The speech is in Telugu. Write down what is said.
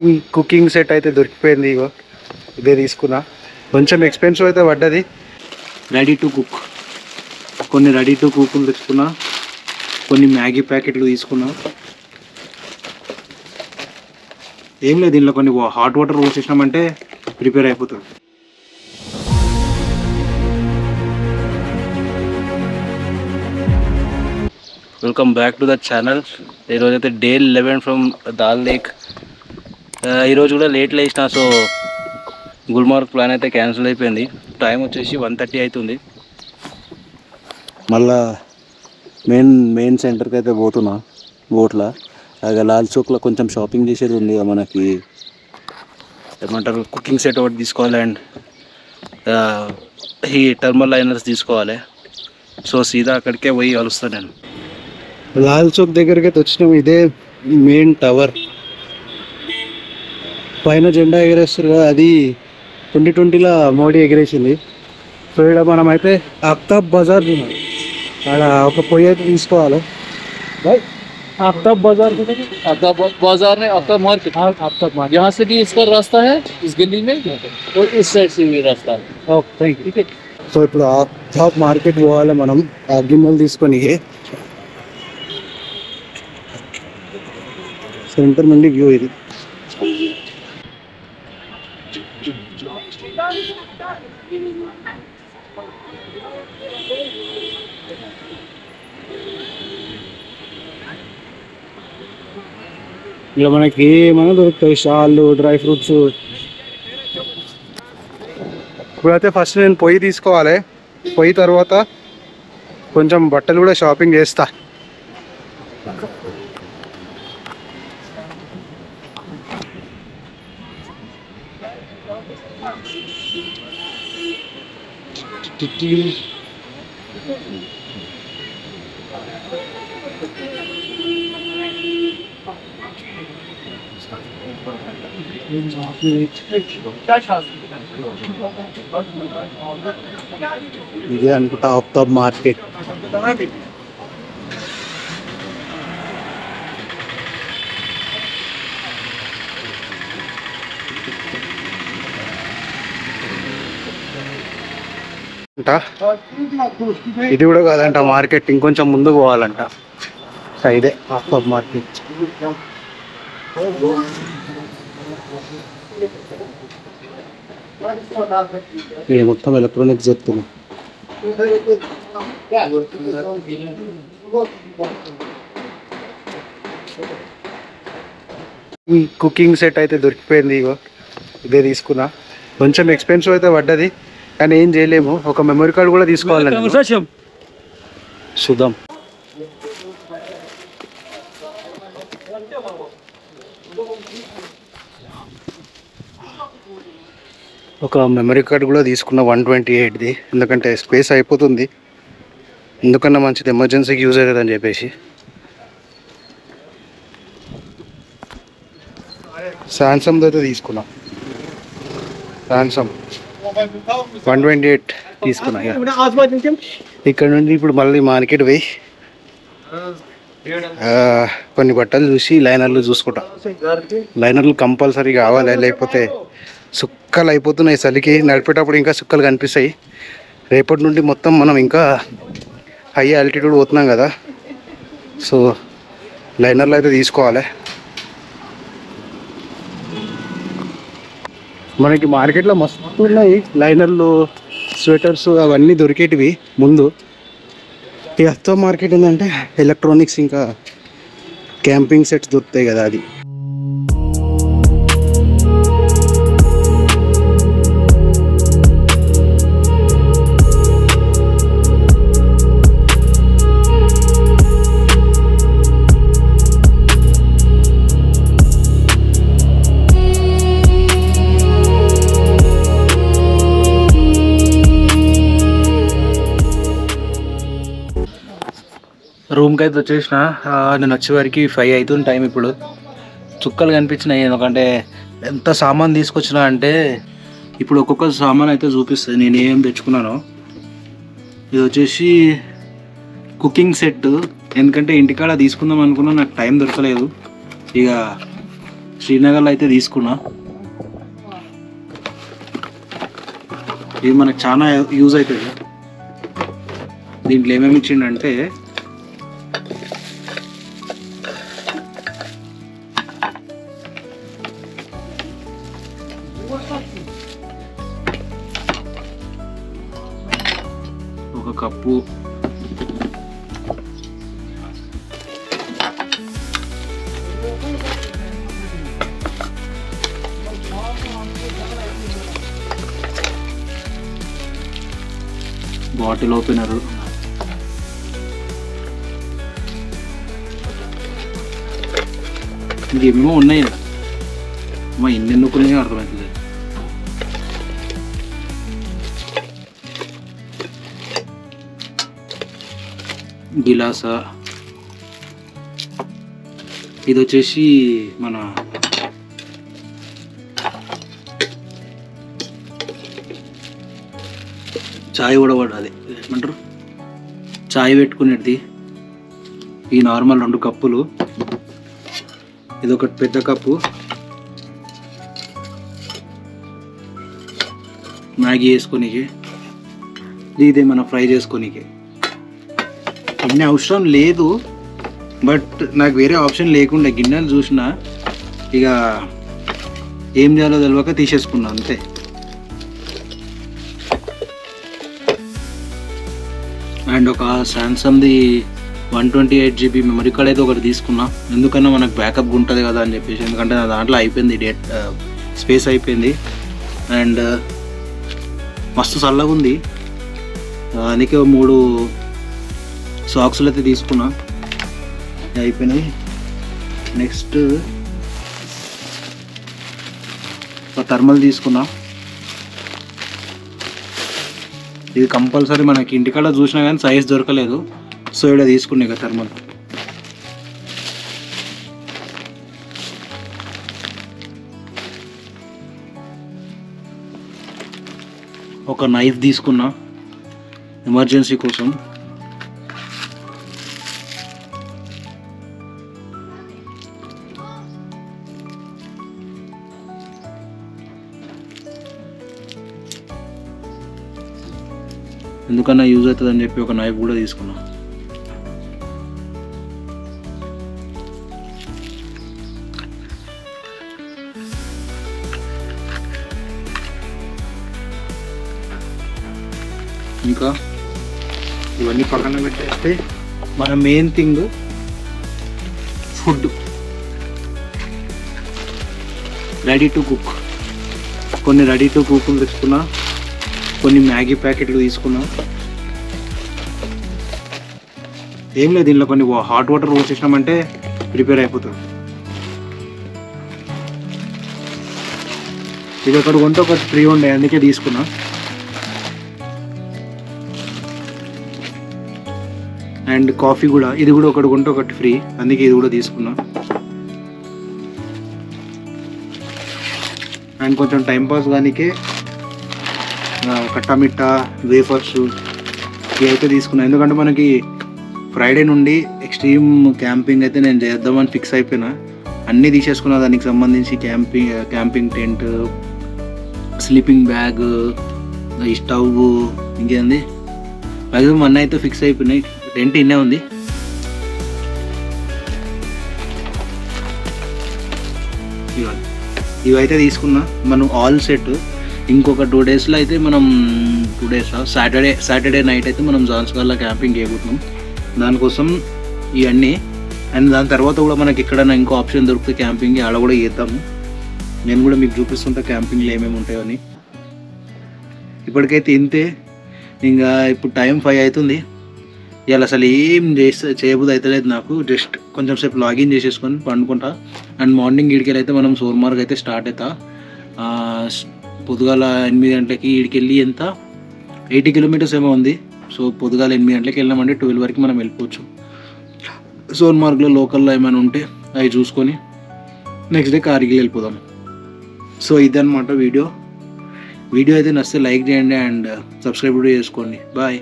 ఈ కుకింగ్ సెట్ అయితే దొరికిపోయింది. ఇగో ఇదే తీసుకున్నా. కొంచెం ఎక్స్పెన్సివ్ అయితే పడ్డది. రెడీ టు కుక్, కొన్ని రెడీ టు కుక్లు తెచ్చుకున్నా, కొన్ని మ్యాగీ ప్యాకెట్లు తీసుకున్నా. ఏం లేదు, దీనిలో కొన్ని హాట్ వాటర్ పోసేసినామంటే ప్రిపేర్ అయిపోతుంది. Welcome back to the channel. ఈరోజు అయితే డే 11 ఫ్రమ్ దాల్ లేక్. ఈరోజు కూడా లేట్ లేచిన, సో గుల్మార్గ్ ప్లాన్ అయితే క్యాన్సిల్ అయిపోయింది. టైం వచ్చేసి 1:30 అవుతుంది. మళ్ళా మెయిన్ సెంటర్కి అయితే పోతున్నా. బోట్లా అలాగే లాల్ చౌక్లో కొంచెం షాపింగ్ చేసేది ఉంది. మనకి ఏమంటారు, కుకింగ్ సెట్ ఒకటి తీసుకోవాలి అండ్ ఈ థర్మల్ లైనర్స్ తీసుకోవాలి. సో సీదా అక్కడికే పోయి కలుస్తాను నేను. లాల్ చౌక్ దగ్గరికి అయితే వచ్చినాము. ఇదే మెయిన్ టవర్, పైన జెండా ఎగరేస్తారు కదా, అది 2020లో మోడీ ఎగరేసింది. సో ఇక్కడ మనం అయితే ఆఫ్తాబ్ బజార్ అక్కడ ఒక పొయ్యి అయితే తీసుకోవాలి. आफ्ताब बाजार आफ्ताब बाजार में आफ्ताब मार्केट यहाँ से भी इसका रास्ता है, इस गली में और इस साइड से भी रास्ता है. Thank you. సో ఇప్పుడు ఆఫ్తాబ్ మార్కెట్ పోవాలి మనం. ఆ గిన్నెలు తీసుకొని సెంటర్ నుండి వ్యూ ఇది. ఇలా మనకి ఏమైనా దొరుకుతాయి, షాళ్ళు, డ్రై ఫ్రూట్స్. ఇప్పుడైతే ఫస్ట్ నేను పొయ్యి తీసుకోవాలి. పొయ్యి తర్వాత కొంచెం బట్టలు కూడా షాపింగ్ చేస్తా. ఇదే అనుకుంటా ఆఫ్తాబ్ మార్కెట్. ఇది కూడా కాదంట మార్కెట్, ఇంకొంచెం ముందుకు పోవాలంట. ఇదే ఆఫ్తాబ్ మార్కెట్. ఇది మొత్తం ఎలక్ట్రానిక్స్ చెప్తున్నా. ఈ కుకింగ్ సెట్ అయితే దొరికిపోయింది. ఇగో ఇదే తీసుకున్నా. కొంచెం ఎక్స్పెన్సివ్ అయితే పడ్డది, కానీ ఏం చేయలేము. ఒక మెమరీ కార్డ్ కూడా తీసుకోవాలి. చూద్దాం. ఒక మెమరీ కార్డ్ కూడా తీసుకున్న 128ది, ఎందుకంటే స్పేస్ అయిపోతుంది. ఎందుకన్నా మంచిది, ఎమర్జెన్సీకి యూజ్ అవుతుంది అని చెప్పేసి. శాంసంగ్ అయితే తీసుకున్నా. శాంసంగ్ 128 తీసుకున్నా. ఇక్కడ నుండి ఇప్పుడు మళ్ళీ మార్కెట్ పోయి కొన్ని బట్టలు చూసి లైనర్లు చూసుకుంటా. లైనర్లు కంపల్సరీ కావాలి, లేకపోతే సుక్కలు అయిపోతున్నాయి చలికి. నడిపేటప్పుడు ఇంకా సుక్కలు కనిపిస్తాయి. రేపటి నుండి మొత్తం మనం ఇంకా హై ఆల్టిట్యూడ్ పోతున్నాం కదా, సో లైనర్లు అయితే తీసుకోవాలి. మనకి మార్కెట్లో మస్తు ఉన్నాయి లైనర్లు, స్వెటర్స్, అవన్నీ దొరికేటివి ముందు. ఈ ఆఫ్తాబ్ మార్కెట్ ఏంటంటే ఎలక్ట్రానిక్స్ ఇంకా క్యాంపింగ్ సెట్స్ దొరుకుతాయి కదా, అది. రూమ్కి అయితే వచ్చేసిన. నేను వచ్చేవారికి 5 అవుతుంది టైం. ఇప్పుడు చుక్కలు కనిపించినాయి, ఎందుకంటే ఎంత సామాన్ తీసుకొచ్చినా అంటే ఇప్పుడు ఒక్కొక్క సామాన్ అయితే చూపిస్తుంది నేను ఏం తెచ్చుకున్నాను. ఇది వచ్చేసి కుకింగ్ సెట్, ఎందుకంటే ఇంటికాడ తీసుకుందాం అనుకున్నా, నాకు టైం దొరకలేదు. ఇక శ్రీనగర్లో అయితే తీసుకున్నా. ఇది మనకు చాలా యూజ్ అవుతుంది. దీంట్లో ఏమేమి ఇచ్చిండంటే ఒక కప్పు, బాటిల్ ఓపెనరు, ఇంకేమేమో ఉన్నాయి. మా ఇన్ని ఎన్నుకునే అర్థమవుతుంది. గిలాస, ఇది వచ్చేసి మన చాయ్ కూడా పడాలి, ఏమంటారు చాయ్ పెట్టుకునేది. ఈ నార్మల్ 2 కప్పులు, ఇది ఒకటి పెద్ద కప్పు మ్యాగీ వేసుకోనికి, ఇదే మనం ఫ్రై చేసుకోనికి. ఇన్ని అవసరం లేదు, బట్ నాకు వేరే ఆప్షన్ లేకుండా గిన్నెలు చూసిన ఇక ఏం చేయాలో తెలియక తీసేసుకున్నా అంతే. అండ్ ఒక సామ్సంగ్ది 128 GB మెమరీ కార్డ్ అయితే ఒకటి తీసుకున్నా, ఎందుకన్నా మనకు బ్యాకప్ ఉంటుంది కదా అని చెప్పేసి. ఎందుకంటే నా దాంట్లో అయిపోయింది, స్పేస్ అయిపోయింది. అండ్ మస్తు చల్లగా ఉంది, అందుకే 3 సాక్స్లు అయితే తీసుకున్నా, అయిపోయినాయి. నెక్స్ట్ ఒక థర్మల్ తీసుకున్నా. ఇది కంపల్సరీ మనకి ఇంటికాడ చూసినా కానీ సైజ్ దొరకలేదు, సో ఇక్కడ తీసుకున్నా ఇక థర్మల్. ఒక నైఫ్ తీసుకున్నా ఎమర్జెన్సీ కోసం. ఎందుకన్నా యూజ్ అవుతుందని చెప్పి ఒక నైఫ్ కూడా తీసుకున్నా. ఇంకా ఇవన్నీ పక్కన పెట్టేస్తే మన main thing food, ready to cook. కొన్ని రెడీ టు కుక్ తెచ్చుకున్నా, కొన్ని మ్యాగీ ప్యాకెట్లు తీసుకున్నా. ఏం లేదు, దీనిలో కొన్ని హాట్ వాటర్ పోసేసినామంటే ప్రిపేర్ అయిపోతుంది. ఇది ఒకటి కొంటే ఒకటి ఫ్రీ ఉండే, అందుకే తీసుకున్నా. అండ్ కాఫీ కూడా, ఇది కూడా ఒకటి కొంటే ఒకటి ఫ్రీ, అందుకే ఇది కూడా తీసుకున్నా. అండ్ కొంచెం టైంపాస్ దానికే కట్టామిట్టా, వేఫర్స్ ఇవి అయితే తీసుకున్నాను. ఎందుకంటే మనకి ఫ్రైడే నుండి ఎక్స్ట్రీమ్ క్యాంపింగ్ అయితే నేను చేద్దామని ఫిక్స్ అయిపోయినా. అన్నీ తీసేసుకున్నా దానికి సంబంధించి, క్యాంపింగ్ టెంట్, స్లీపింగ్ బ్యాగ్, ఈ స్టవ్, ఇంకేంది మ్యాక్సిమం అన్నీ అయితే ఫిక్స్ అయిపోయినాయి. టెంట్ ఇన్నే ఉంది. ఇవైతే తీసుకున్నా మనం ఆల్ సెట్. ఇంకొక 2 డేస్లో అయితే మనం 2 డేస్ సాటర్డే నైట్ అయితే మనం జాన్స్గర్లో క్యాంపింగ్ చేయబోతున్నాం. దానికోసం ఇవన్నీ. అండ్ దాని తర్వాత కూడా మనకి ఎక్కడైనా ఇంకో ఆప్షన్ దొరికితే క్యాంపింగ్ ఆడ కూడా చేద్దాము. నేను కూడా మీకు చూపిస్తుంటా క్యాంపింగ్లో ఏమేమి ఉంటాయని. ఇప్పటికైతే ఇంతే. ఇంకా ఇప్పుడు టైం 5 అవుతుంది. ఇవాళ అసలు ఏం చేయబుద్ధి అవుతలేదు నాకు. జస్ట్ కొంచెం సేపు లాగిన్ చేసేసుకొని పండుకుంటా. అండ్ మార్నింగ్ ఈడికెళ్ళి అయితే మనం సోన్మార్గ్ అయితే స్టార్ట్ అవుతా. పొద్దుగాల 8 గంటలకి ఈడికెళ్ళి ఎంత 80 కిలోమీటర్స్ ఏమో ఉంది. సో పొద్దుగాల 8 గంటలకి వెళ్ళామంటే 12 వరకు మనం వెళ్ళిపోవచ్చు. సోన్మార్గ్లో లోకల్లో ఏమైనా ఉంటే అవి చూసుకొని నెక్స్ట్ డే కార్గిల్ వెళ్ళిపోదాం. సో ఇదన్నమాట వీడియో అయితే నచ్చితే లైక్ చేయండి అండ్ సబ్స్క్రైబ్ కూడా చేసుకోండి. బాయ్.